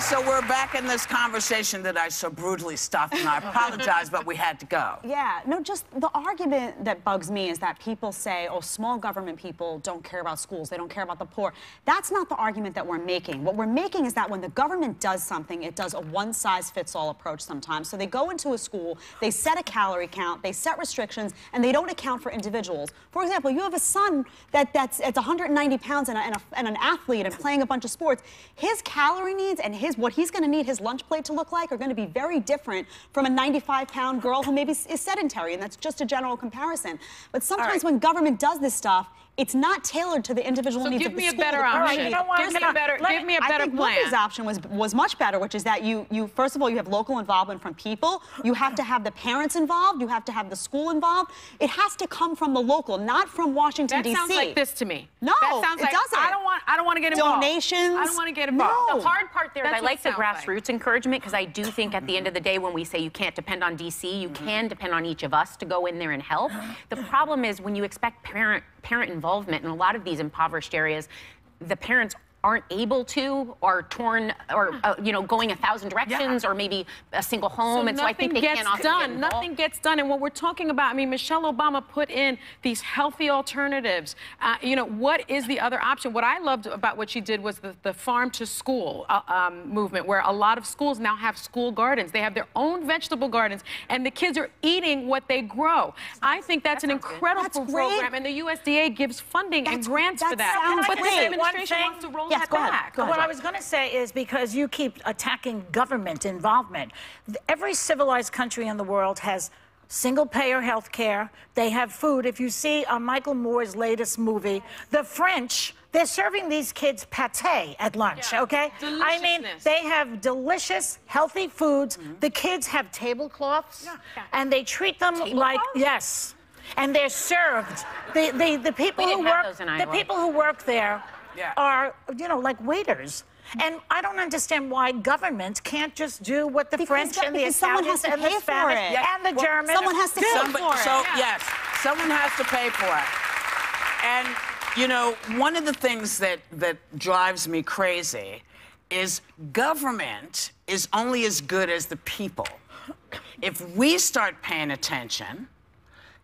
so we're back in this conversation that I so brutally stopped, and I apologize, but we had to go. Yeah, no, just the argument that bugs me is that people say, oh, small government people don't care about schools, they don't care about the poor. That's not the argument that we're making. What we're making is that when the government does something, it does a one-size-fits-all approach sometimes. So they go into a school, they set a calorie count, they set restrictions, and they don't account for individuals. For example, you have a son that's 190 pounds and an athlete and playing a bunch of sports. His calorie needs and what he's going to need his lunch plate to look like are going to be very different from a 95-pound girl who maybe is sedentary, and that's just a general comparison. But sometimes when government does this stuff, it's not tailored to the individual needs of the school. Give me a better option. Give me a better plan. Libby's option was much better, which is that you first of all, you have local involvement from people. You have to have the parents involved. You have to have the school involved. It has to come from the local, not from Washington, D.C. That sounds like this to me. No, that sounds it like, doesn't. I don't want to get involved. Donations. I don't want to get involved. No. The hard part there is I like the grassroots encouragement, because I do think at the end of the day, when we say you can't depend on D.C., you can depend on each of us to go in there and help. The problem is when you expect parent involvement in a lot of these impoverished areas, the parents aren't able to, or torn, or going 1,000 directions, or maybe a single home, and so I think they can't often get involved. Nothing gets done. And what we're talking about, I mean, Michelle Obama put in these healthy alternatives. What is the other option? What I loved about what she did was the farm to school movement, where a lot of schools now have school gardens. They have their own vegetable gardens, and the kids are eating what they grow. I think that's an incredible program, and the USDA gives funding and grants for that. But this administration wants to roll that back. What I was going to say is, because you keep attacking government involvement, every civilized country in the world has single-payer health care. They have food. If you see Michael Moore's latest movie, the French, they're serving these kids pâté at lunch, okay? I mean, they have delicious, healthy foods. The kids have tablecloths, and they treat them like, yes, and they're served. The people who work there are, like waiters. And I don't understand why government can't just do what the French and the Italians and the Spanish and the Germans do. Someone has to pay for it. Yes, someone has to pay for it. And, one of the things that drives me crazy is government is only as good as the people. If we start paying attention,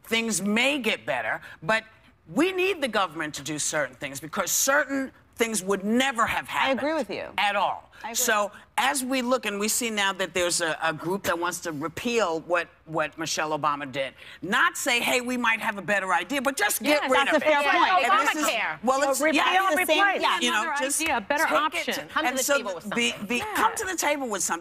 things may get better, but we need the government to do certain things, because certain things would never have happened. I agree with you. At all. So as we look, and we see now that there's a group that wants to repeal what Michelle Obama did. Not say, hey, we might have a better idea, but just get rid of it. That's a fair point. Obamacare. Well, it's repeal and replace. Another idea, a better option. Come to the table with something. Come to the table with something.